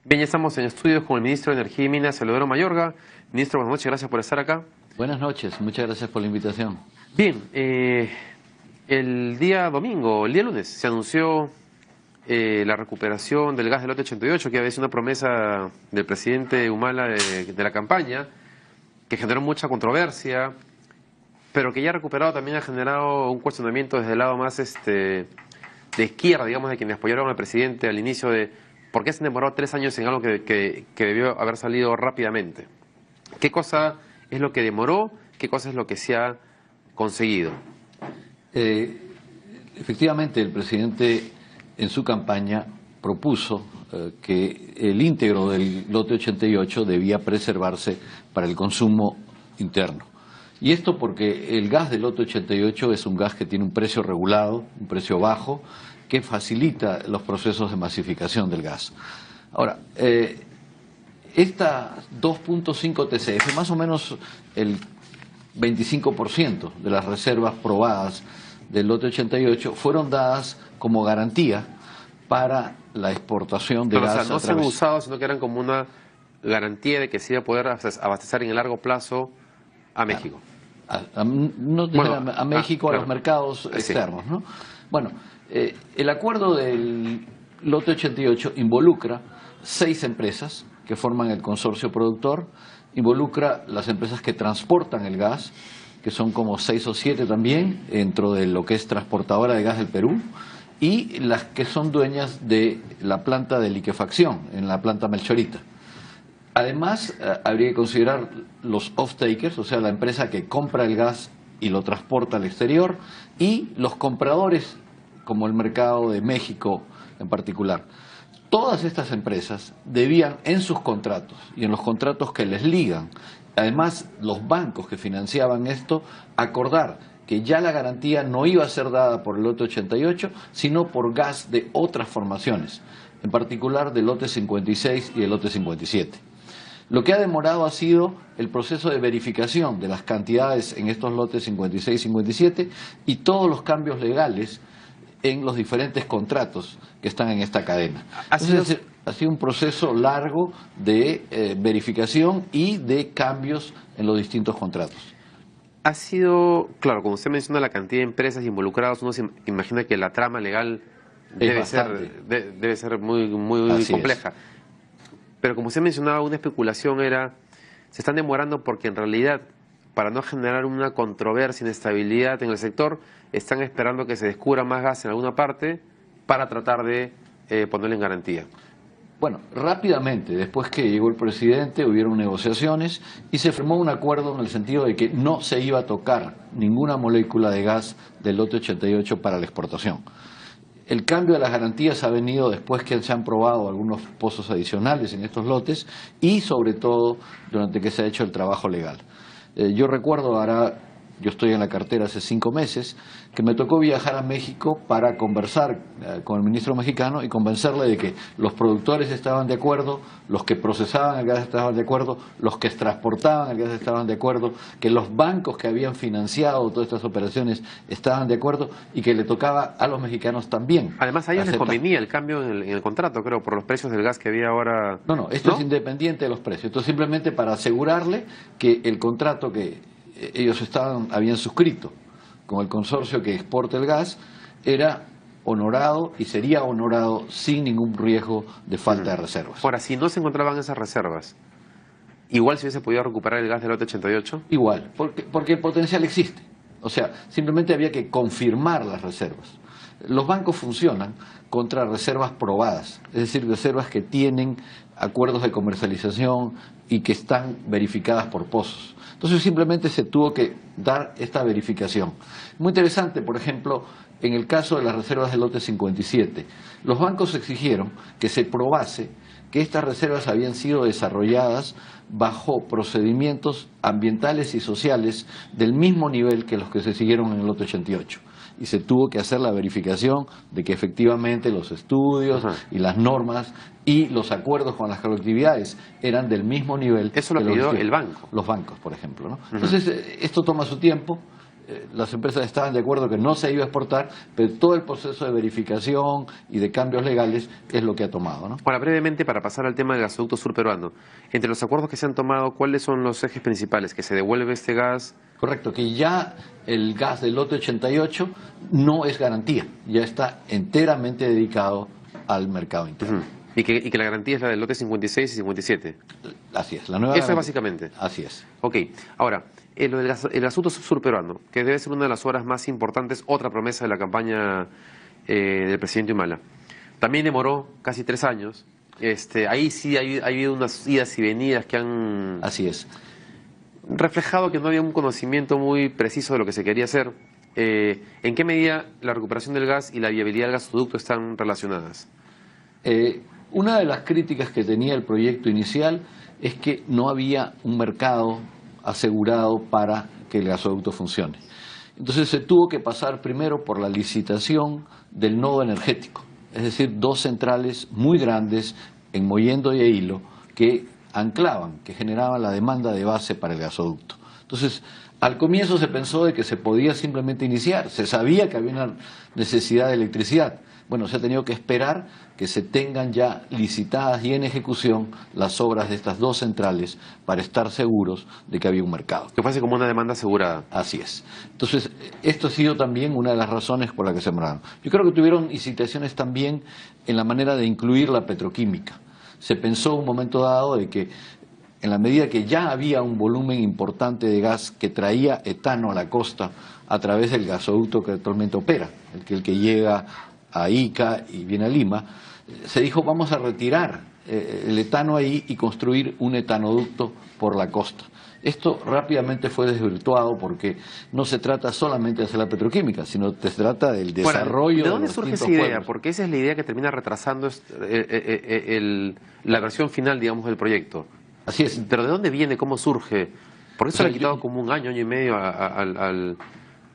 Bien, ya estamos en estudios con el ministro de Energía y Minas, Eleodoro Mayorga. Ministro, buenas noches, gracias por estar acá. Buenas noches, muchas gracias por la invitación. Bien, el día lunes, se anunció la recuperación del gas del lote 88, que había sido una promesa del presidente Humala de la campaña, que generó mucha controversia, pero que ya recuperado también ha generado un cuestionamiento desde el lado más de izquierda, digamos, de quienes apoyaron al presidente al inicio de por qué se demoró 3 años en algo que debió haber salido rápidamente. ¿Qué cosa es lo que demoró? ¿Qué cosa es lo que se ha conseguido? Efectivamente, el presidente en su campaña propuso que el íntegro del lote 88 debía preservarse para el consumo interno. Y esto porque el gas del lote 88 es un gas que tiene un precio regulado, un precio bajo, que facilita los procesos de masificación del gas. Ahora, esta 2.5 TCF, más o menos el 25% de las reservas probadas del lote 88 fueron dadas como garantía para la exportación de gas. O sea, no se han usado, sino que eran como una garantía de que se iba a poder abastecer en el largo plazo a México. A México, claro, a los mercados externos, ¿no? Bueno, el acuerdo del lote 88 involucra 6 empresas que forman el consorcio productor, involucra las empresas que transportan el gas, que son como 6 o 7 también, dentro de lo que es transportadora de gas del Perú, y las que son dueñas de la planta de liquefacción, en la planta Melchorita. Además, habría que considerar los off-takers, o sea, la empresa que compra el gas y lo transporta al exterior, y los compradores, como el mercado de México en particular. Todas estas empresas debían en sus contratos y en los contratos que les ligan, además los bancos que financiaban esto, acordar que ya la garantía no iba a ser dada por el lote 88, sino por gas de otras formaciones, en particular del lote 56 y el lote 57. Lo que ha demorado ha sido el proceso de verificación de las cantidades en estos lotes 56 y 57 y todos los cambios legales en los diferentes contratos que están en esta cadena. Entonces, ha sido un proceso largo de verificación y de cambios en los distintos contratos. Ha sido, claro, como usted menciona la cantidad de empresas involucradas, uno se imagina que la trama legal debe ser muy compleja. Pero como usted mencionaba, una especulación era, se están demorando porque en realidad, para no generar una controversia, inestabilidad en el sector, están esperando que se descubra más gas en alguna parte para tratar de ponerlo en garantía. Bueno, rápidamente, después que llegó el presidente, hubieron negociaciones y se firmó un acuerdo en el sentido de que no se iba a tocar ninguna molécula de gas del lote 88 para la exportación. El cambio de las garantías ha venido después que se han probado algunos pozos adicionales en estos lotes y sobre todo durante que se ha hecho el trabajo legal. Yo recuerdo, yo estoy en la cartera hace 5 meses, que me tocó viajar a México para conversar con el ministro mexicano y convencerle de que los productores estaban de acuerdo, los que procesaban el gas estaban de acuerdo, los que transportaban el gas estaban de acuerdo, que los bancos que habían financiado todas estas operaciones estaban de acuerdo y que le tocaba a los mexicanos también. Además, a ellos les convenía el cambio en el contrato, creo, por los precios del gas que había ahora. No, esto es independiente de los precios. Esto es simplemente para asegurarle que el contrato que ellos habían suscrito con el consorcio que exporta el gas era honorado y sería honorado sin ningún riesgo de falta de reservas. Ahora, si no se encontraban esas reservas, ¿igual se hubiese podido recuperar el gas del lote 88? Igual, porque el potencial existe. O sea, simplemente había que confirmar las reservas. Los bancos funcionan contra reservas probadas, es decir, reservas que tienen acuerdos de comercialización y que están verificadas por pozos. Entonces simplemente se tuvo que dar esta verificación. Muy interesante, por ejemplo, en el caso de las reservas del lote 57, los bancos exigieron que se probase que estas reservas habían sido desarrolladas bajo procedimientos ambientales y sociales del mismo nivel que los que se siguieron en el lote 88. Y se tuvo que hacer la verificación de que efectivamente los estudios y las normas y los acuerdos con las colectividades eran del mismo nivel. Eso lo pidió el banco. Los bancos, por ejemplo, ¿no? Entonces, esto toma su tiempo. las empresas estaban de acuerdo que no se iba a exportar, pero todo el proceso de verificación y de cambios legales es lo que ha tomado, ¿no? Ahora, brevemente, para pasar al tema del gasoducto sur peruano, entre los acuerdos que se han tomado, ¿cuáles son los ejes principales? ¿Que se devuelve este gas? Correcto, que ya el gas del lote 88 no es garantía, ya está enteramente dedicado al mercado interno. Y que la garantía es la del lote 56 y 57. Así es, la nueva Eso garantía. es básicamente. Así es. Ok, ahora, lo del el gasoducto sur peruano, que debe ser una de las obras más importantes, otra promesa de la campaña del presidente Humala. También demoró casi 3 años. Ahí sí ha habido unas idas y venidas que han... Así es. Reflejado que no había un conocimiento muy preciso de lo que se quería hacer. ¿En qué medida la recuperación del gas y la viabilidad del gasoducto están relacionadas? Una de las críticas que tenía el proyecto inicial es que no había un mercado asegurado para que el gasoducto funcione. Entonces se tuvo que pasar primero por la licitación del nodo energético, es decir, 2 centrales muy grandes en Mollendo y Hilo que anclaban, que generaban la demanda de base para el gasoducto. Entonces, al comienzo se pensó de que se podía simplemente iniciar, se sabía que había una necesidad de electricidad. Bueno, se ha tenido que esperar que se tengan ya licitadas y en ejecución las obras de estas 2 centrales para estar seguros de que había un mercado. Que fuese como una demanda asegurada. Así es. Entonces, esto ha sido también una de las razones por las que se sembraron. Yo creo que tuvieron incitaciones también en la manera de incluir la petroquímica. Se pensó en un momento dado de que en la medida que ya había un volumen importante de gas que traía etano a la costa a través del gasoducto que actualmente opera, el que llega a Ica y viene a Lima, se dijo vamos a retirar el etano ahí y construir un etanoducto por la costa. Esto rápidamente fue desvirtuado porque no se trata solamente de hacer la petroquímica, sino se trata del desarrollo ¿de dónde los surge esa distintos idea? pueblos. Porque esa es la idea que termina retrasando la versión final, digamos, del proyecto. Así es. Pero ¿de dónde viene? ¿Cómo surge? Por eso le ha quitado como un año y medio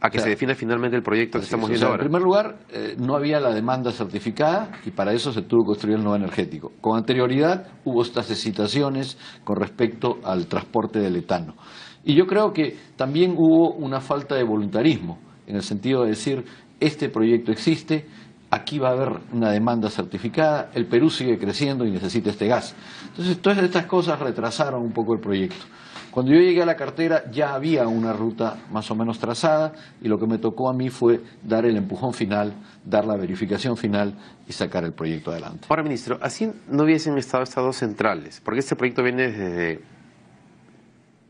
a que se defina finalmente el proyecto que estamos viendo ahora. En primer lugar, no había la demanda certificada y para eso se tuvo que construir el nodo energético. Con anterioridad hubo estas excitaciones con respecto al transporte del etano. Y yo creo que también hubo una falta de voluntarismo, en el sentido de decir, este proyecto existe, aquí va a haber una demanda certificada, el Perú sigue creciendo y necesita este gas. Entonces, todas estas cosas retrasaron un poco el proyecto. Cuando yo llegué a la cartera ya había una ruta más o menos trazada y lo que me tocó a mí fue dar el empujón final, dar la verificación final y sacar el proyecto adelante. Ahora, ministro, así no hubiesen estado estas 2 centrales, porque este proyecto viene desde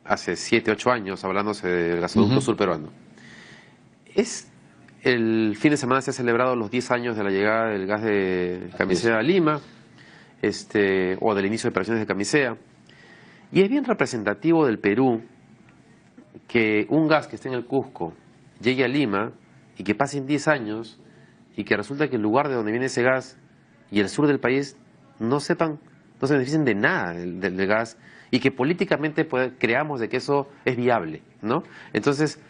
hace 7, 8 años hablándose del gasoducto sur peruano. El fin de semana se ha celebrado los 10 años de la llegada del gas de Camisea a Lima, o del inicio de operaciones de Camisea. Y es bien representativo del Perú que un gas que esté en el Cusco llegue a Lima y que pasen 10 años y que resulta que el lugar de donde viene ese gas y el sur del país no se beneficien de nada del gas y que políticamente creamos de que eso es viable, ¿no? Entonces,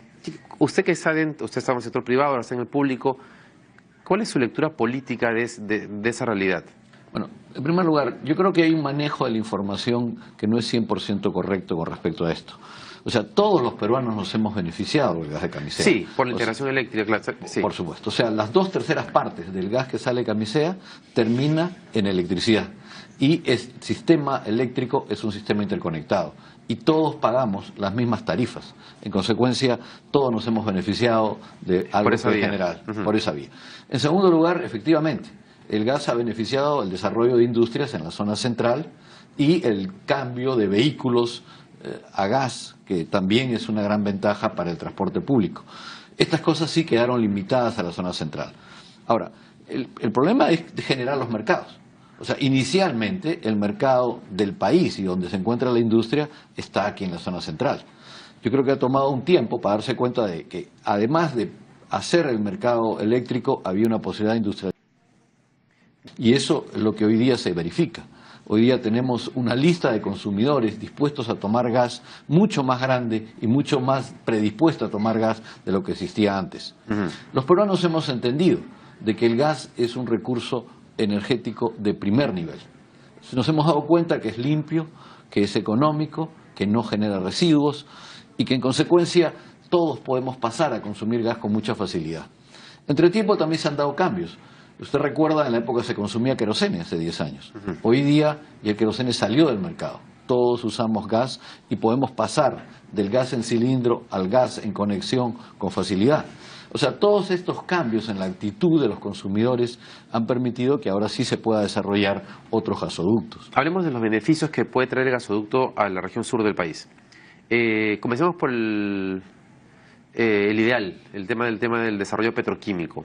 usted que está dentro, usted está en el sector privado, ahora está en el público, ¿cuál es su lectura política de esa realidad? Bueno, en primer lugar, yo creo que hay un manejo de la información que no es 100% correcto con respecto a esto. O sea, todos los peruanos nos hemos beneficiado del gas de Camisea. Sí, por la integración eléctrica, claro. Sí. Por supuesto. O sea, las 2/3 partes del gas que sale de Camisea termina en electricidad. Y el sistema eléctrico es un sistema interconectado. Y todos pagamos las mismas tarifas. En consecuencia, todos nos hemos beneficiado de algo general, por esa vía. En segundo lugar, efectivamente, el gas ha beneficiado el desarrollo de industrias en la zona central y el cambio de vehículos a gas, que también es una gran ventaja para el transporte público. Estas cosas sí quedaron limitadas a la zona central. Ahora, el problema es generar los mercados. O sea, inicialmente el mercado del país y donde se encuentra la industria está aquí en la zona central. Yo creo que ha tomado un tiempo para darse cuenta de que además de hacer el mercado eléctrico había una posibilidad industrial. Y eso es lo que hoy día se verifica. Hoy día tenemos una lista de consumidores dispuestos a tomar gas mucho más grande y mucho más predispuesta a tomar gas de lo que existía antes. Los peruanos hemos entendido de que el gas es un recurso energético de primer nivel. Nos hemos dado cuenta que es limpio, que es económico, que no genera residuos y que en consecuencia todos podemos pasar a consumir gas con mucha facilidad. Entre tiempo también se han dado cambios. Usted recuerda, en la época se consumía querosene hace 10 años. Hoy día ya el querosene salió del mercado. Todos usamos gas y podemos pasar del gas en cilindro al gas en conexión con facilidad. O sea, todos estos cambios en la actitud de los consumidores han permitido que ahora sí se pueda desarrollar otros gasoductos. Hablemos de los beneficios que puede traer el gasoducto a la región sur del país. Comencemos por el ideal, el tema del desarrollo petroquímico.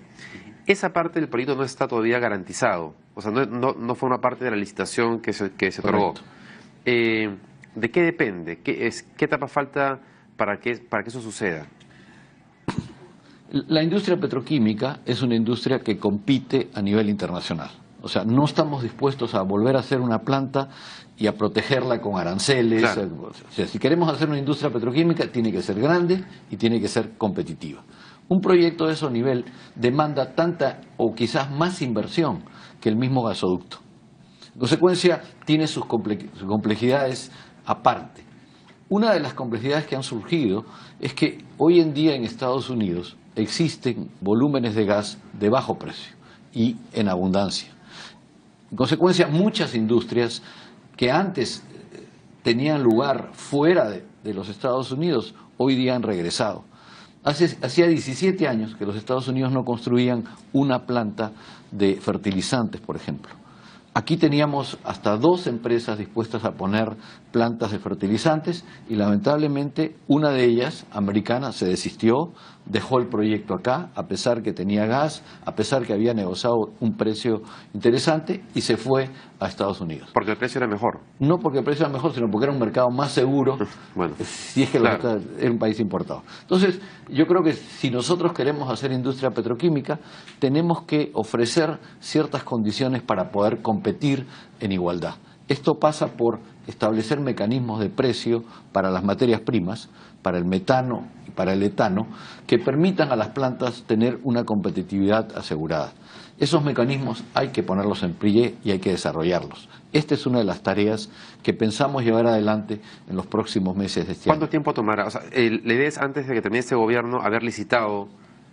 Esa parte del proyecto no está todavía garantizado, o sea, no forma parte de la licitación que se otorgó. ¿De qué depende? ¿Qué etapa falta para que eso suceda? La industria petroquímica es una industria que compite a nivel internacional. O sea, no estamos dispuestos a volver a hacer una planta y a protegerla con aranceles. Claro. O sea, si queremos hacer una industria petroquímica, tiene que ser grande y tiene que ser competitiva. Un proyecto de ese nivel demanda tanta o quizás más inversión que el mismo gasoducto. En consecuencia, tiene sus complejidades aparte. Una de las complejidades que han surgido es que hoy en día en Estados Unidos existen volúmenes de gas de bajo precio y en abundancia. En consecuencia, muchas industrias que antes tenían lugar fuera de los Estados Unidos, hoy día han regresado. Hacía 17 años que los Estados Unidos no construían una planta de fertilizantes, por ejemplo. Aquí teníamos hasta 2 empresas dispuestas a poner plantas de fertilizantes y lamentablemente una de ellas, americana, se desistió, dejó el proyecto acá, a pesar que tenía gas, a pesar que había negociado un precio interesante y se fue a Estados Unidos. ¿Porque el precio era mejor? No porque el precio era mejor, sino porque era un mercado más seguro, bueno, si es que claro, era un país importado. Entonces, yo creo que si nosotros queremos hacer industria petroquímica, tenemos que ofrecer ciertas condiciones para poder competir en igualdad. Esto pasa por establecer mecanismos de precio para las materias primas, para el metano y para el etano, que permitan a las plantas tener una competitividad asegurada. Esos mecanismos hay que ponerlos en pie y hay que desarrollarlos. Esta es una de las tareas que pensamos llevar adelante en los próximos meses de este año. ¿Cuánto tiempo tomará? O sea, la idea es, antes de que termine este gobierno, haber licitado.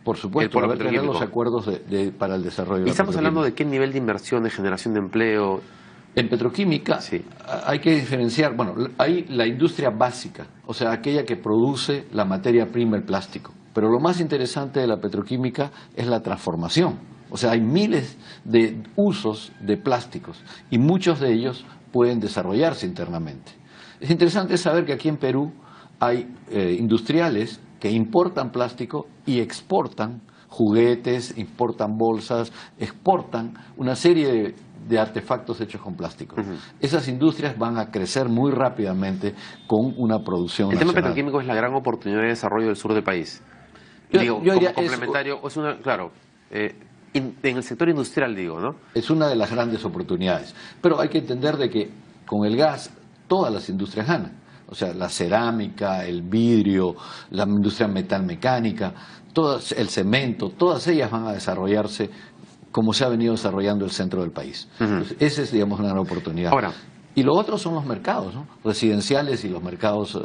Por supuesto, haber tenido los acuerdos para el desarrollo. ¿Y estamos hablando de qué nivel de inversión, de generación de empleo? En petroquímica sí, hay que diferenciar, bueno, hay la industria básica, o sea, aquella que produce la materia prima, el plástico. Pero lo más interesante de la petroquímica es la transformación. O sea, hay miles de usos de plásticos y muchos de ellos pueden desarrollarse internamente. Es interesante saber que aquí en Perú hay industriales que importan plástico y exportan juguetes, importan bolsas, exportan una serie de artefactos hechos con plástico. Esas industrias van a crecer muy rápidamente con una producción nacional. El tema petroquímico es la gran oportunidad de desarrollo del sur del país. Yo diría, como complementario, es una, claro, en el sector industrial, digo, ¿no? Es una de las grandes oportunidades. Pero hay que entender de que con el gas todas las industrias ganan. O sea, la cerámica, el vidrio, la industria metalmecánica, el cemento, todas ellas van a desarrollarse como se ha venido desarrollando el centro del país. Entonces, esa es, digamos, una gran oportunidad. Ahora, y lo otro son los mercados, ¿no? Residenciales y los mercados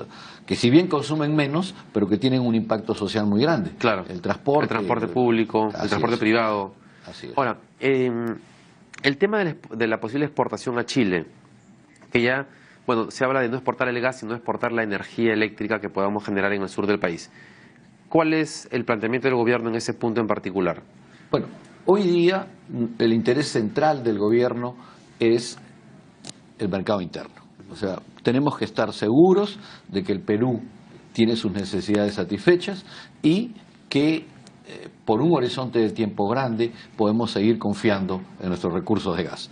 que si bien consumen menos, pero que tienen un impacto social muy grande. Claro. El transporte público, el transporte privado. Así es. Ahora, el tema de la posible exportación a Chile, que ya, bueno, se habla de no exportar el gas, sino exportar la energía eléctrica que podamos generar en el sur del país. ¿Cuál es el planteamiento del gobierno en ese punto en particular? Bueno, hoy día el interés central del gobierno es el mercado interno. O sea, tenemos que estar seguros de que el Perú tiene sus necesidades satisfechas y que por un horizonte de tiempo grande podemos seguir confiando en nuestros recursos de gas.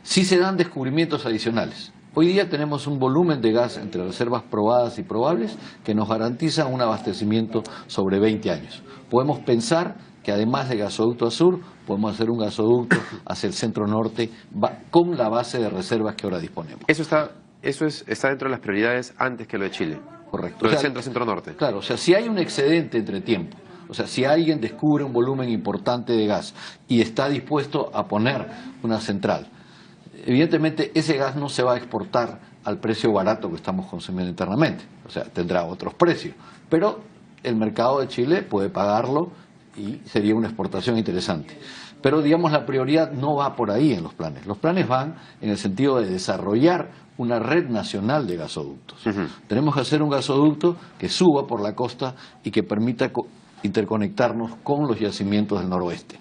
Si se dan descubrimientos adicionales. Hoy día tenemos un volumen de gas entre reservas probadas y probables que nos garantiza un abastecimiento sobre 20 años. Podemos pensar que además de gasoducto a sur, podemos hacer un gasoducto hacia el centro-norte con la base de reservas que ahora disponemos. Eso está dentro de las prioridades antes que lo de Chile. Correcto. Lo del centro-norte. Claro, o sea, si hay un excedente entre tiempo, o sea, si alguien descubre un volumen importante de gas y está dispuesto a poner una central, evidentemente ese gas no se va a exportar al precio barato que estamos consumiendo internamente, o sea, tendrá otros precios, pero el mercado de Chile puede pagarlo y sería una exportación interesante. Pero, digamos, la prioridad no va por ahí en los planes. Los planes van en el sentido de desarrollar una red nacional de gasoductos. Tenemos que hacer un gasoducto que suba por la costa y que permita interconectarnos con los yacimientos del noroeste.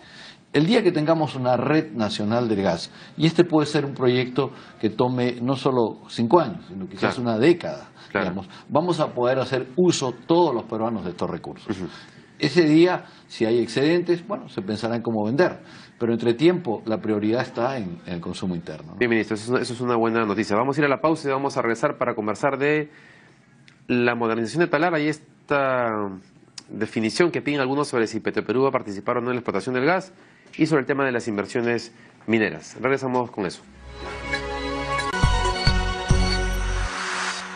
El día que tengamos una red nacional del gas, y este puede ser un proyecto que tome no solo 5 años, sino quizás una década, digamos, vamos a poder hacer uso todos los peruanos de estos recursos. Ese día, si hay excedentes, bueno, se pensará en cómo vender, pero entre tiempo la prioridad está en el consumo interno, ¿no? Bien, ministro, eso es una buena noticia. Vamos a ir a la pausa y vamos a regresar para conversar de la modernización de Talara y esta definición que piden algunos sobre si Petroperú va a participar o no en la explotación del gas y sobre el tema de las inversiones mineras. Regresamos con eso.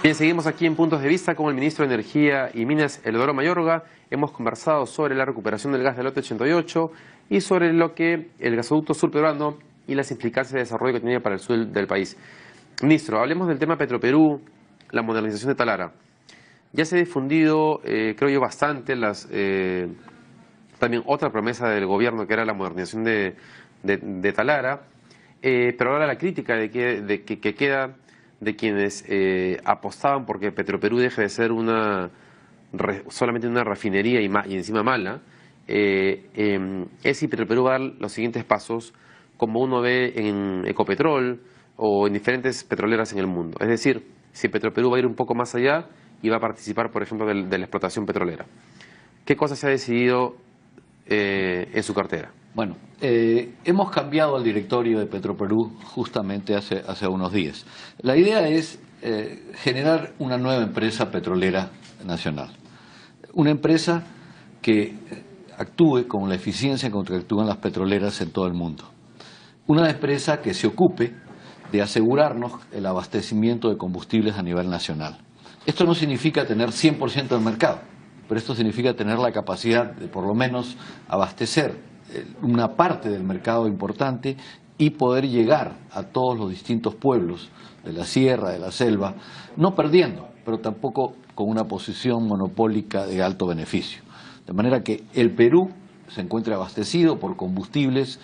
Bien, seguimos aquí en Puntos de Vista con el ministro de Energía y Minas, Eleodoro Mayorga. Hemos conversado sobre la recuperación del gas del lote 88 y sobre lo que el gasoducto sur peruano y las implicancias de desarrollo que tenía para el sur del país. Ministro, hablemos del tema Petroperú, la modernización de Talara. Ya se ha difundido, creo yo, bastante también otra promesa del gobierno que era la modernización de Talara, pero ahora la crítica que queda de quienes apostaban porque Petroperú deje de ser solamente una refinería y encima mala, es si Petroperú va a dar los siguientes pasos como uno ve en Ecopetrol o en diferentes petroleras en el mundo. Es decir, si Petroperú va a ir un poco más allá y va a participar, por ejemplo, de la explotación petrolera. ¿Qué cosas se ha decidido en su cartera? Bueno, hemos cambiado el directorio de Petroperú justamente hace unos días. La idea es generar una nueva empresa petrolera nacional. Una empresa que actúe con la eficiencia con que actúan las petroleras en todo el mundo. Una empresa que se ocupe de asegurarnos el abastecimiento de combustibles a nivel nacional. Esto no significa tener 100% del mercado, pero esto significa tener la capacidad de por lo menos abastecer una parte del mercado importante y poder llegar a todos los distintos pueblos de la sierra, de la selva, no perdiendo, pero tampoco con una posición monopólica de alto beneficio. De manera que el Perú se encuentre abastecido por combustibles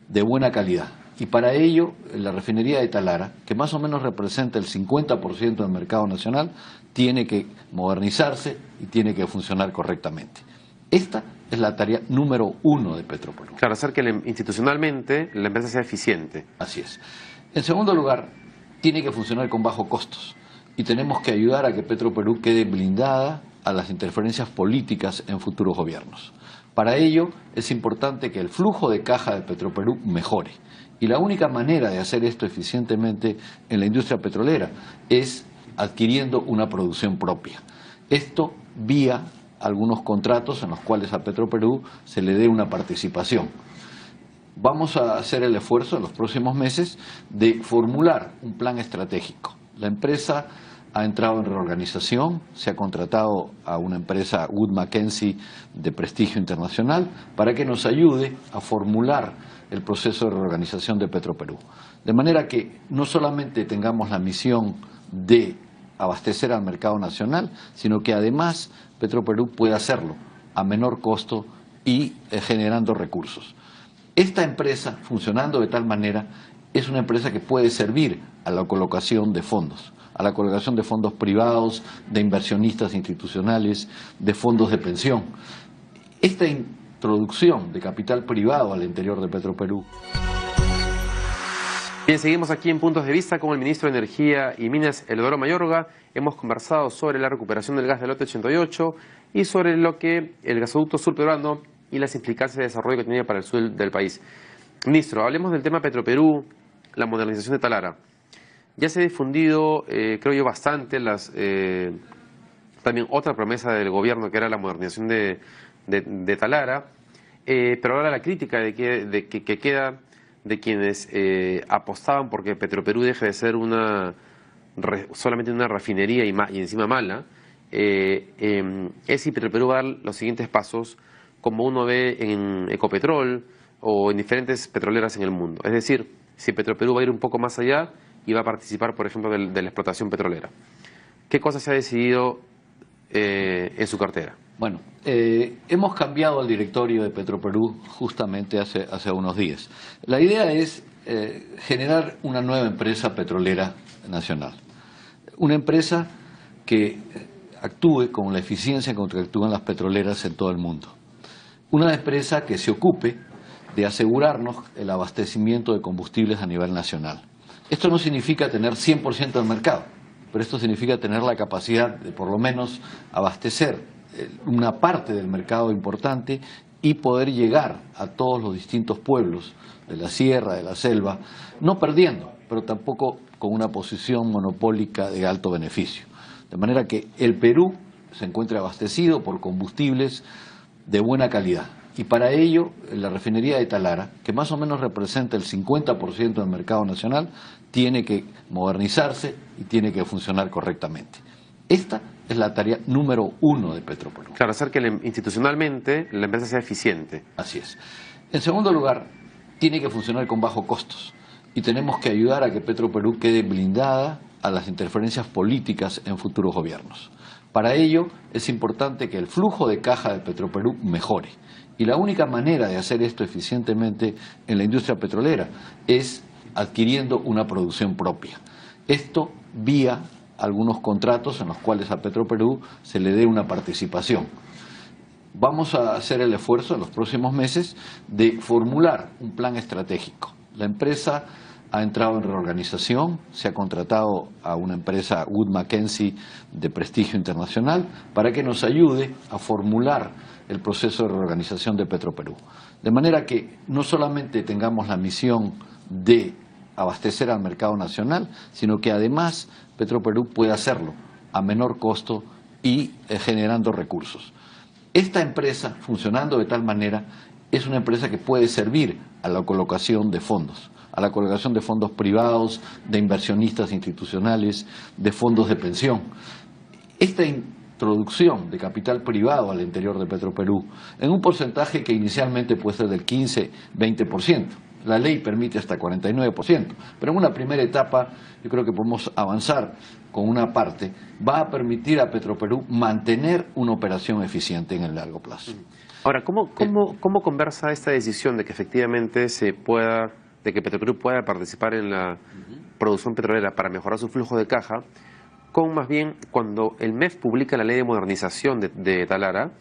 de buena calidad. Y para ello, la refinería de Talara, que más o menos representa el 50% del mercado nacional, tiene que modernizarse y tiene que funcionar correctamente. Esta es la tarea número 1 de Petroperú. Claro, hacer que institucionalmente la empresa sea eficiente. Así es. En segundo lugar, tiene que funcionar con bajos costos. Y tenemos que ayudar a que Petroperú quede blindada a las interferencias políticas en futuros gobiernos. Para ello, es importante que el flujo de caja de Petroperú mejore. Y la única manera de hacer esto eficientemente en la industria petrolera es adquiriendo una producción propia. Esto vía algunos contratos en los cuales a Petroperú se le dé una participación. Vamos a hacer el esfuerzo en los próximos meses de formular un plan estratégico. La empresa ha entrado en reorganización, se ha contratado a una empresa Wood Mackenzie de prestigio internacional para que nos ayude a formular el proceso de reorganización de Petroperú. De manera que no solamente tengamos la misión de abastecer al mercado nacional, sino que además Petroperú pueda hacerlo a menor costo y generando recursos. Esta empresa, funcionando de tal manera, es una empresa que puede servir a la colocación de fondos, a la colocación de fondos privados, de inversionistas institucionales, de fondos de pensión. Esta introducción de capital privado al interior de Petroperú. Bien, seguimos aquí en Puntos de Vista con el ministro de Energía y Minas, Eleodoro Mayorga. Hemos conversado sobre la recuperación del gas del lote 88 y sobre lo que el gasoducto sur peruano y las implicancias de desarrollo que tenía para el sur del país. Ministro, hablemos del tema Petroperú, la modernización de Talara. Ya se ha difundido, creo yo, bastante también otra promesa del gobierno que era la modernización de Talara, pero ahora la crítica que queda de quienes apostaban porque Petroperú deje de ser solamente una refinería y encima mala, es si Petroperú va a dar los siguientes pasos como uno ve en Ecopetrol o en diferentes petroleras en el mundo. Es decir, si Petroperú va a ir un poco más allá y va a participar, por ejemplo, de la explotación petrolera. ¿Qué cosas se ha decidido en su cartera? Bueno, hemos cambiado el directorio de Petroperú justamente hace unos días. La idea es generar una nueva empresa petrolera nacional. Una empresa que actúe con la eficiencia con que actúan las petroleras en todo el mundo. Una empresa que se ocupe de asegurarnos el abastecimiento de combustibles a nivel nacional. Esto no significa tener 100% del mercado, pero esto significa tener la capacidad de por lo menos abastecer una parte del mercado importante y poder llegar a todos los distintos pueblos de la sierra, de la selva, no perdiendo, pero tampoco con una posición monopólica de alto beneficio. De manera que el Perú se encuentre abastecido por combustibles de buena calidad. Y para ello, la refinería de Talara, que más o menos representa el 50% del mercado nacional, tiene que modernizarse y tiene que funcionar correctamente. Esta es la tarea número 1 de Petroperú. Claro, hacer que institucionalmente la empresa sea eficiente. Así es. En segundo lugar, tiene que funcionar con bajos costos. Y tenemos que ayudar a que Petroperú quede blindada a las interferencias políticas en futuros gobiernos. Para ello, es importante que el flujo de caja de Petroperú mejore. Y la única manera de hacer esto eficientemente en la industria petrolera es adquiriendo una producción propia. Esto vía algunos contratos en los cuales a Petroperú se le dé una participación. Vamos a hacer el esfuerzo en los próximos meses de formular un plan estratégico. La empresa ha entrado en reorganización, se ha contratado a una empresa Wood Mackenzie de prestigio internacional para que nos ayude a formular el proceso de reorganización de Petroperú. De manera que no solamente tengamos la misión de abastecer al mercado nacional, sino que además Petroperú pueda hacerlo a menor costo y generando recursos. Esta empresa, funcionando de tal manera, es una empresa que puede servir a la colocación de fondos, a la colocación de fondos privados, de inversionistas institucionales, de fondos de pensión. Esta introducción de capital privado al interior de Petroperú, en un porcentaje que inicialmente puede ser del 15-20%. La ley permite hasta 49%, pero en una primera etapa yo creo que podemos avanzar con una parte, va a permitir a Petroperú mantener una operación eficiente en el largo plazo. Ahora, ¿cómo conversa esta decisión de que efectivamente de que Petroperú pueda participar en la producción petrolera para mejorar su flujo de caja, con más bien cuando el MEF publica la ley de modernización de Talara,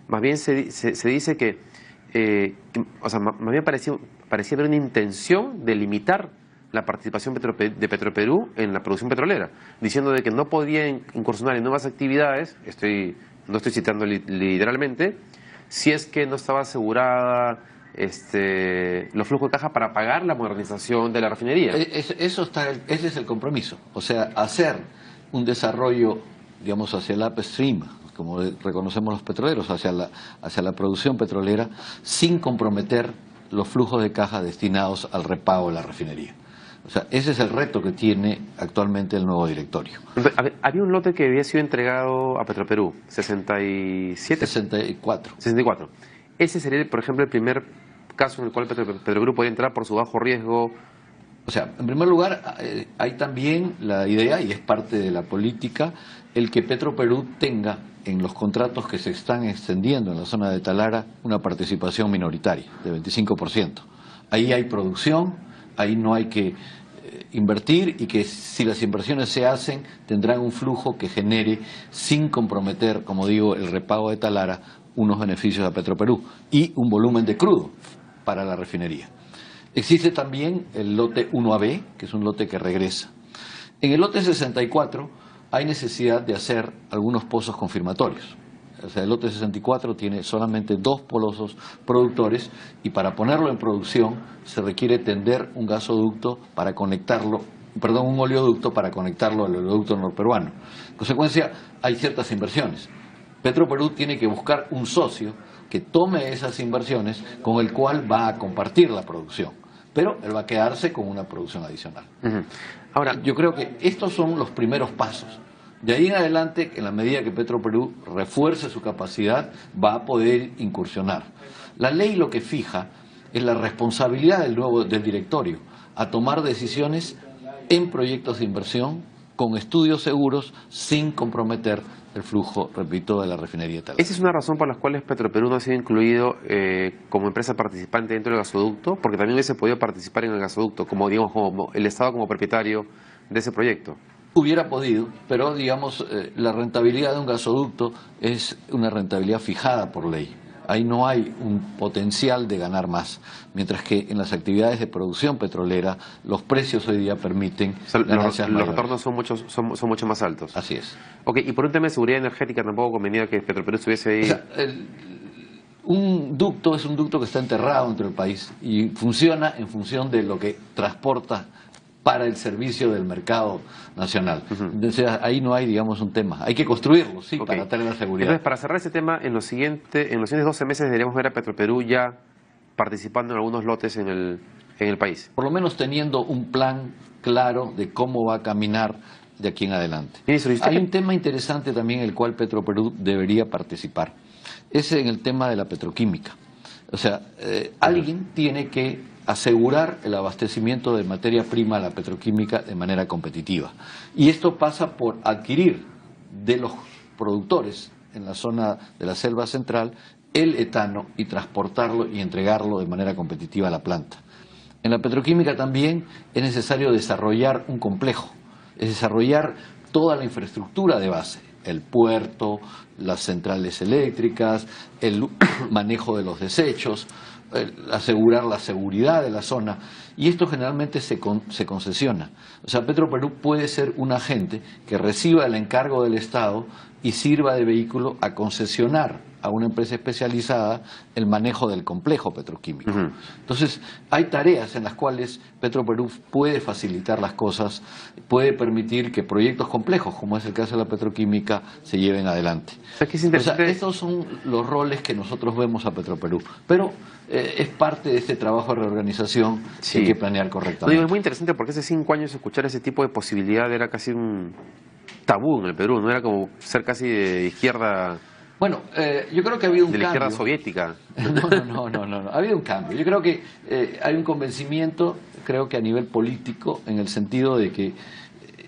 más bien se dice que, más bien parecía haber una intención de limitar la participación de Petroperú en la producción petrolera, diciendo de que no podía incursionar en nuevas actividades, no estoy citando literalmente, si es que no estaba asegurada los flujos de caja para pagar la modernización de la refinería. Ese es el compromiso, o sea, hacer un desarrollo, digamos, hacia el upstream, como reconocemos los petroleros, hacia la producción petrolera, sin comprometer los flujos de caja destinados al repago de la refinería. O sea, ese es el reto que tiene actualmente el nuevo directorio. Había un lote que había sido entregado a Petroperú, 64. Ese sería, por ejemplo, el primer caso en el cual Petroperú podría entrar por su bajo riesgo. O sea, en primer lugar, hay también la idea, y es parte de la política, el que Petroperú tenga en los contratos que se están extendiendo en la zona de Talara una participación minoritaria de 25%. Ahí hay producción, ahí no hay que invertir, y que si las inversiones se hacen tendrán un flujo que genere, sin comprometer, como digo, el repago de Talara, unos beneficios a Petroperú y un volumen de crudo para la refinería. Existe también el lote 1AB, que es un lote que regresa. En el lote 64 hay necesidad de hacer algunos pozos confirmatorios. O sea, el lote 64 tiene solamente 2 pozos productores, y para ponerlo en producción se requiere tender un gasoducto para conectarlo, un oleoducto para conectarlo al oleoducto norperuano. En consecuencia, hay ciertas inversiones. Petroperú tiene que buscar un socio que tome esas inversiones, con el cual va a compartir la producción, pero él va a quedarse con una producción adicional. Ahora, yo creo que estos son los primeros pasos. De ahí en adelante, en la medida que Petroperú refuerce su capacidad, va a poder incursionar. La ley lo que fija es la responsabilidad del directorio a tomar decisiones en proyectos de inversión con estudios seguros, sin comprometer el flujo, repito, de la refinería de Talara. ¿Esa es una razón por la cual Petroperú no ha sido incluido como empresa participante dentro del gasoducto? Porque también hubiese podido participar en el gasoducto, como digamos, como el Estado como propietario de ese proyecto. Hubiera podido, pero digamos, la rentabilidad de un gasoducto es una rentabilidad fijada por ley. Ahí no hay un potencial de ganar más, mientras que en las actividades de producción petrolera los precios hoy día permiten ganancias mayores. Los retornos son mucho más altos. Así es. Ok, y por un tema de seguridad energética tampoco convenía que Petroperú estuviese ahí. O sea, un ducto es un ducto que está enterrado dentro del país y funciona en función de lo que transporta para el servicio del mercado nacional. Entonces ahí no hay, digamos, un tema. Hay que construirlo, sí, para tener la seguridad. Entonces, para cerrar ese tema, en los siguientes 12 meses deberíamos ver a Petroperú ya participando en algunos lotes en el país. Por lo menos teniendo un plan claro de cómo va a caminar de aquí en adelante. Ministro, hay un tema interesante también en el cual Petroperú debería participar. Es en el tema de la petroquímica. O sea, alguien tiene que asegurar el abastecimiento de materia prima a la petroquímica de manera competitiva. Y esto pasa por adquirir de los productores en la zona de la selva central el etano y transportarlo y entregarlo de manera competitiva a la planta. En la petroquímica también es necesario desarrollar un complejo, es desarrollar toda la infraestructura de base, el puerto, las centrales eléctricas, el manejo de los desechos, asegurar la seguridad de la zona, y esto generalmente se concesiona. O sea, Petroperú puede ser un agente que reciba el encargo del Estado y sirva de vehículo a concesionar a una empresa especializada el manejo del complejo petroquímico. Entonces, hay tareas en las cuales Petroperú puede facilitar las cosas, puede permitir que proyectos complejos, como es el caso de la petroquímica, se lleven adelante. O sea, estos son los roles que nosotros vemos a Petroperú. Pero es parte de este trabajo de reorganización que hay que planear correctamente. No, es muy interesante porque hace 5 años escuchar ese tipo de posibilidad era casi un tabú en el Perú, no era como ser casi de izquierda. Bueno, yo creo que ha habido un cambio. De la izquierda soviética. No, ha habido un cambio. Yo creo que hay un convencimiento, creo que a nivel político, en el sentido de que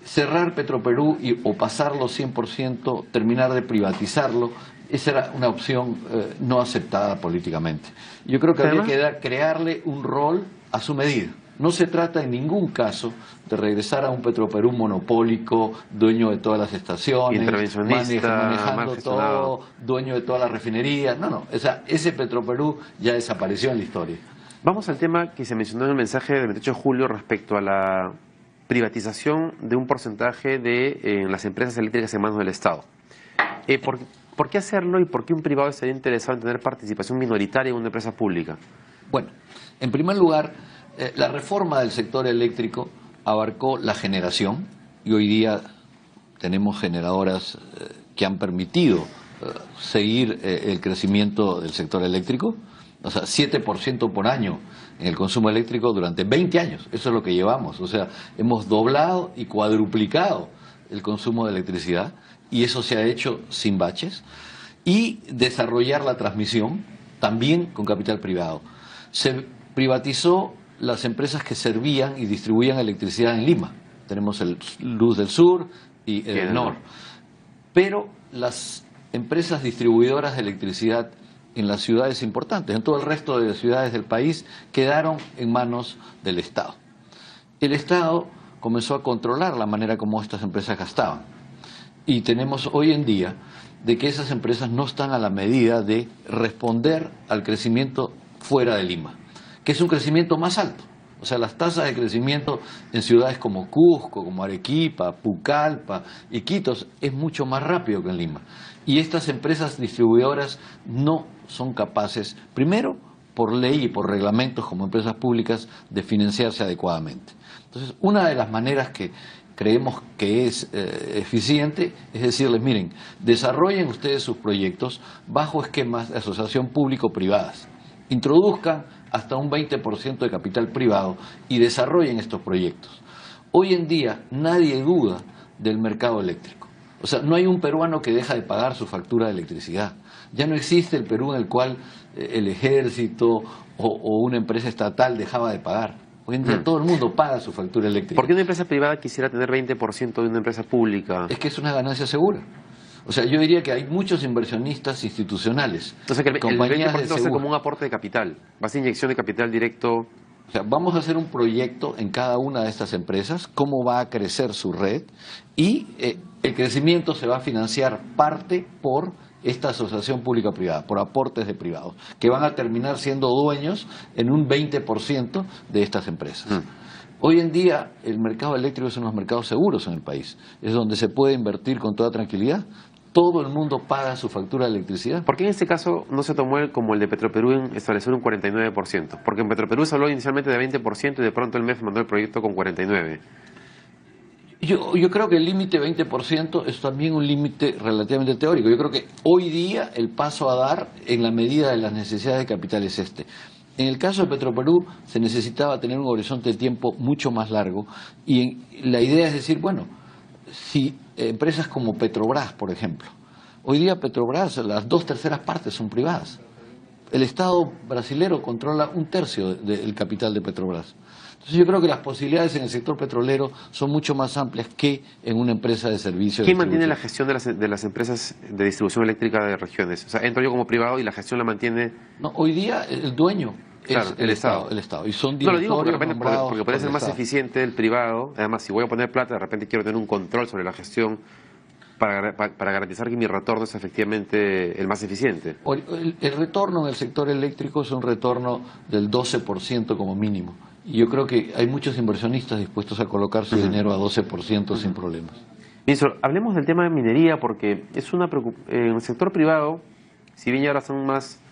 cerrar Petroperú o pasarlo 100%, terminar de privatizarlo, esa era una opción no aceptada políticamente. Yo creo que habría que crearle un rol a su medida. No se trata en ningún caso de regresar a un Petroperú monopólico, dueño de todas las estaciones, manejando todo, dueño de todas las refinerías. No, o sea, ese Petroperú ya desapareció en la historia. Vamos al tema que se mencionó en el mensaje del 28 de julio respecto a la privatización de un porcentaje de las empresas eléctricas en manos del Estado. ¿Por qué hacerlo y por qué un privado estaría interesado en tener participación minoritaria en una empresa pública? Bueno, en primer lugar, la reforma del sector eléctrico abarcó la generación y hoy día tenemos generadoras que han permitido seguir el crecimiento del sector eléctrico, o sea, 7% por año en el consumo eléctrico durante 20 años, eso es lo que llevamos, o sea, hemos doblado y cuadruplicado el consumo de electricidad y eso se ha hecho sin baches, y desarrollar la transmisión también con capital privado. Se privatizó las empresas que servían y distribuían electricidad en Lima. Tenemos el Luz del Sur y el Nor. Pero las empresas distribuidoras de electricidad en las ciudades importantes, en todo el resto de las ciudades del país, quedaron en manos del Estado. El Estado comenzó a controlar la manera como estas empresas gastaban. Y tenemos hoy en día de que esas empresas no están a la medida de responder al crecimiento fuera de Lima, que es un crecimiento más alto. O sea, las tasas de crecimiento en ciudades como Cusco, como Arequipa, Pucallpa, Iquitos, es mucho más rápido que en Lima. Y estas empresas distribuidoras no son capaces, primero, por ley y por reglamentos como empresas públicas, de financiarse adecuadamente. Entonces, una de las maneras que creemos que es eficiente es decirles, miren, desarrollen ustedes sus proyectos bajo esquemas de asociación público-privadas. Introduzcan hasta un 20% de capital privado y desarrollen estos proyectos. Hoy en día nadie duda del mercado eléctrico. O sea, no hay un peruano que deja de pagar su factura de electricidad. Ya no existe el Perú en el cual el ejército o una empresa estatal dejaba de pagar. Hoy en día todo el mundo paga su factura eléctrica. ¿Por qué una empresa privada quisiera tener 20% de una empresa pública? Es que es una ganancia segura. O sea, yo diría que hay muchos inversionistas institucionales. O sea, que el compañías 20% va a ser como un aporte de capital, va a ser inyección de capital directo. O sea, vamos a hacer un proyecto en cada una de estas empresas, cómo va a crecer su red, y el crecimiento se va a financiar parte por esta asociación pública-privada, por aportes de privados, que van a terminar siendo dueños en un 20% de estas empresas. Hoy en día el mercado eléctrico es uno de los mercados seguros en el país, es donde se puede invertir con toda tranquilidad. Todo el mundo paga su factura de electricidad. ¿Por qué en este caso no se tomó como el de Petroperú en establecer un 49%? Porque en Petroperú se habló inicialmente de 20% y de pronto el MEF mandó el proyecto con 49%. Yo creo que el límite 20% es también un límite relativamente teórico. Yo creo que hoy día el paso a dar en la medida de las necesidades de capital es este. En el caso de Petroperú se necesitaba tener un horizonte de tiempo mucho más largo y la idea es decir, bueno, si empresas como Petrobras, por ejemplo, hoy día Petrobras, las 2/3 partes son privadas. El Estado brasilero controla 1/3 del capital de Petrobras. Entonces yo creo que las posibilidades en el sector petrolero son mucho más amplias que en una empresa de servicios. ¿Quién mantiene la gestión de las empresas de distribución eléctrica de regiones? O sea, entro yo como privado y la gestión la mantiene... No, hoy día el dueño claro, es el Estado. Y son no lo digo porque, porque puede ser más Estado. eficiente el privado. Además, si voy a poner plata, de repente quiero tener un control sobre la gestión para garantizar que mi retorno es efectivamente el más eficiente. El retorno en el sector eléctrico es un retorno del 12% como mínimo. Y yo creo que hay muchos inversionistas dispuestos a colocar su dinero a 12% sin problemas. Ministro, hablemos del tema de minería porque es una en el sector privado, si bien ya ahora son más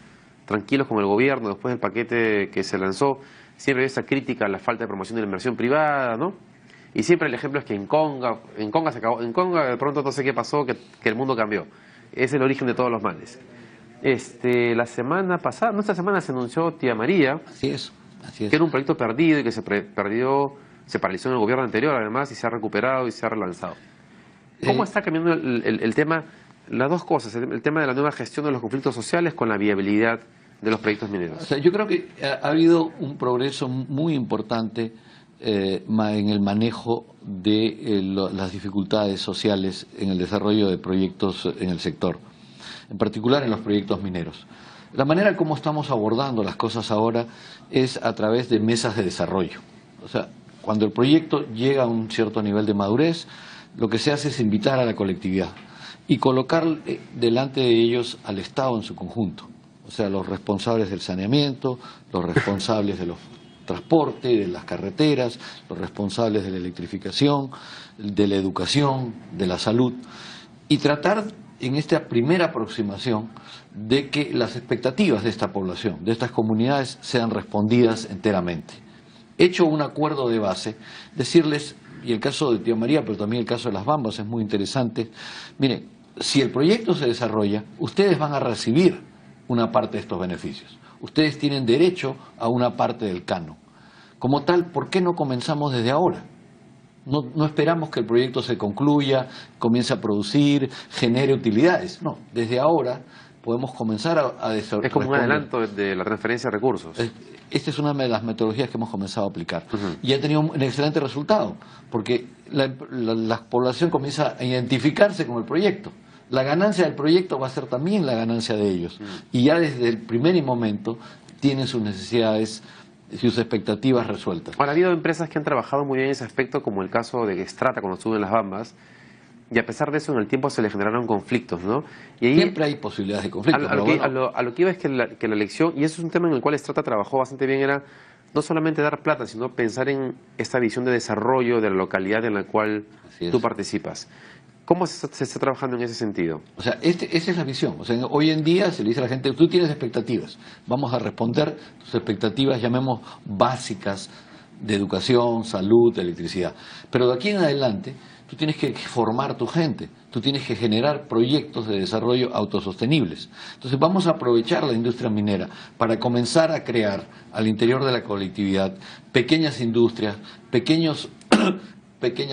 tranquilos con el gobierno después del paquete que se lanzó, siempre hay esa crítica a la falta de promoción de la inversión privada, ¿no? Y siempre el ejemplo es que en Conga se acabó, en Conga de pronto no sé qué pasó, que el mundo cambió. Es el origen de todos los males. La semana pasada, no, esta semana se anunció Tía María. Así es. Que era un proyecto perdido y que se paralizó en el gobierno anterior además y se ha recuperado y se ha relanzado. ¿Cómo está cambiando el tema, las dos cosas, el tema de la nueva gestión de los conflictos sociales con la viabilidad de los proyectos mineros? O sea, yo creo que ha habido un progreso muy importante en el manejo de las dificultades sociales en el desarrollo de proyectos en el sector, en particular en los proyectos mineros. La manera como estamos abordando las cosas ahora es a través de mesas de desarrollo. O sea, cuando el proyecto llega a un cierto nivel de madurez, lo que se hace es invitar a la colectividad y colocar delante de ellos al Estado en su conjunto. O sea, los responsables del saneamiento, los responsables de los transportes, de las carreteras, los responsables de la electrificación, de la educación, de la salud, y tratar en esta primera aproximación de que las expectativas de esta población, de estas comunidades, sean respondidas enteramente. Hecho un acuerdo de base, decirles, y el caso de Tía María, pero también el caso de Las Bambas es muy interesante, miren, si el proyecto se desarrolla, ustedes van a recibir una parte de estos beneficios. Ustedes tienen derecho a una parte del canon. Como tal, ¿por qué no comenzamos desde ahora? No esperamos que el proyecto se concluya, comience a producir, genere utilidades. No, desde ahora podemos comenzar a desarrollar. Es como un adelanto de la transferencia de recursos. Esta es una de las metodologías que hemos comenzado a aplicar. Y ha tenido un excelente resultado, porque la población comienza a identificarse con el proyecto. La ganancia del proyecto va a ser también la ganancia de ellos. Y ya desde el primer momento tienen sus necesidades y sus expectativas resueltas. Ahora, ha habido empresas que han trabajado muy bien en ese aspecto, como el caso de Xstrata cuando estuvo en Las Bambas, y a pesar de eso en el tiempo se le generaron conflictos, ¿no? Y ahí, siempre hay posibilidades de conflictos. A lo que iba es que la elección, y eso es un tema en el cual Xstrata trabajó bastante bien, era no solamente dar plata, sino pensar en esta visión de desarrollo de la localidad en la cual tú participas. ¿Cómo se está trabajando en ese sentido? O sea, esa es la visión. O sea, hoy en día se le dice a la gente, tú tienes expectativas, vamos a responder tus expectativas, llamemos básicas, de educación, salud, electricidad. Pero de aquí en adelante, tú tienes que formar tu gente, tú tienes que generar proyectos de desarrollo autosostenibles. Entonces vamos a aprovechar la industria minera para comenzar a crear al interior de la colectividad pequeñas industrias, pequeñas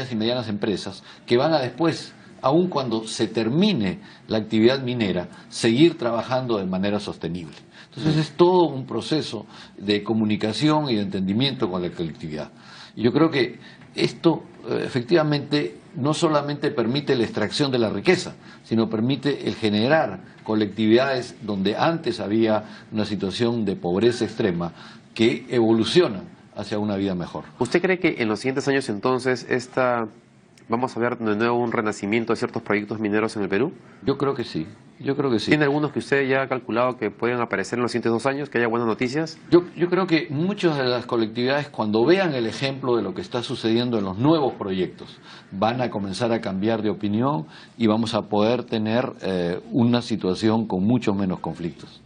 y medianas empresas que van a después, aun cuando se termine la actividad minera, seguir trabajando de manera sostenible. Entonces es todo un proceso de comunicación y de entendimiento con la colectividad. Y yo creo que esto efectivamente no solamente permite la extracción de la riqueza, sino permite el generar colectividades donde antes había una situación de pobreza extrema que evolucionan hacia una vida mejor. ¿Usted cree que en los siguientes años entonces vamos a ver de nuevo un renacimiento de ciertos proyectos mineros en el Perú? Yo creo que sí. Yo creo que sí. ¿Tiene algunos que usted ya ha calculado que pueden aparecer en los siguientes 2 años, que haya buenas noticias? Yo creo que muchas de las colectividades, cuando vean el ejemplo de lo que está sucediendo en los nuevos proyectos, van a comenzar a cambiar de opinión y vamos a poder tener una situación con muchos menos conflictos.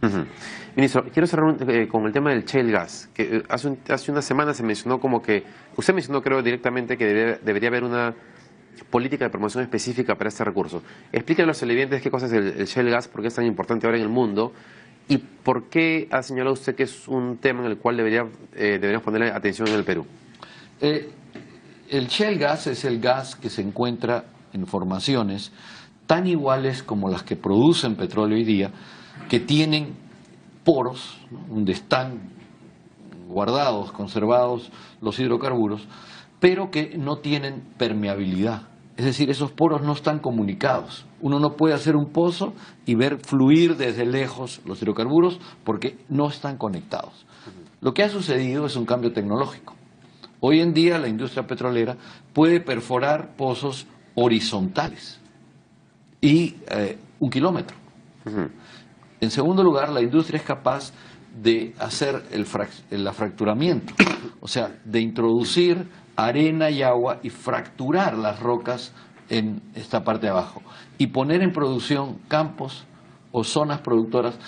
Ministro, quiero cerrar con el tema del shale gas, que hace una semana se mencionó como que, usted mencionó creo directamente que debería haber una política de promoción específica para este recurso. Explíquenle a los televidentes qué cosa es el shale gas, por qué es tan importante ahora en el mundo y por qué ha señalado usted que es un tema en el cual deberíamos ponerle atención en el Perú. El shale gas es el gas que se encuentra en formaciones tan iguales como las que producen petróleo hoy día, que tienen poros, ¿no?, donde están guardados, conservados los hidrocarburos, pero que no tienen permeabilidad. Es decir, esos poros no están comunicados. Uno no puede hacer un pozo y ver fluir desde lejos los hidrocarburos porque no están conectados. Lo que ha sucedido es un cambio tecnológico. Hoy en día la industria petrolera puede perforar pozos horizontales y 1 kilómetro. En segundo lugar, la industria es capaz de hacer el fracturamiento, o sea, de introducir arena y agua y fracturar las rocas en esta parte de abajo y poner en producción campos o zonas productoras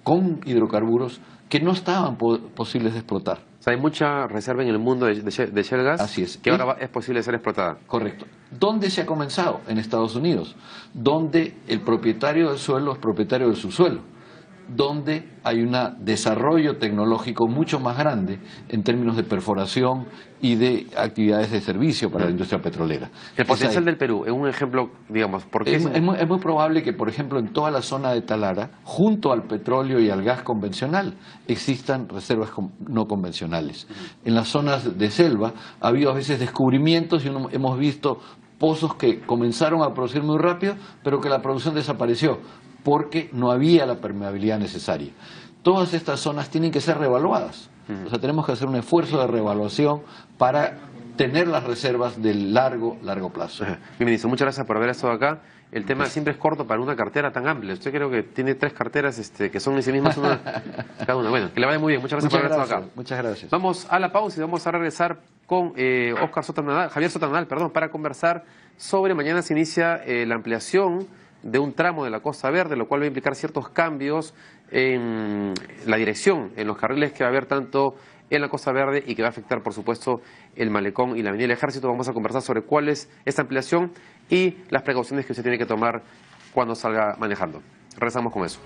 con hidrocarburos que no estaban posibles de explotar. O sea, hay mucha reserva en el mundo de shale gas. Así es. Que ahora es posible ser explotada. Correcto. ¿Dónde se ha comenzado? En Estados Unidos, donde el propietario del suelo es propietario del subsuelo, donde hay un desarrollo tecnológico mucho más grande en términos de perforación y de actividades de servicio para la industria petrolera. El potencial del Perú es un ejemplo, digamos, porque es muy probable que, por ejemplo, en toda la zona de Talara, junto al petróleo y al gas convencional, existan reservas no convencionales. En las zonas de selva ha habido a veces descubrimientos y hemos visto pozos que comenzaron a producir muy rápido, pero que la producción desapareció porque no había la permeabilidad necesaria. Todas estas zonas tienen que ser reevaluadas. O sea, tenemos que hacer un esfuerzo de reevaluación para tener las reservas de largo plazo. Bien, ministro, muchas gracias por haber estado acá. El tema siempre es corto para una cartera tan amplia. Usted creo que tiene 3 carteras que son en sí mismas cada una. Bueno, que le vaya muy bien. Muchas gracias por haber estado acá. Muchas gracias. Vamos a la pausa y vamos a regresar con Javier Sotanadal, para conversar sobre mañana se inicia la ampliación de un tramo de la Costa Verde, lo cual va a implicar ciertos cambios en la dirección, en los carriles que va a haber tanto en la Costa Verde y que va a afectar, por supuesto, el Malecón y la Avenida del Ejército. Vamos a conversar sobre cuál es esta ampliación y las precauciones que usted tiene que tomar cuando salga manejando. Regresamos con eso.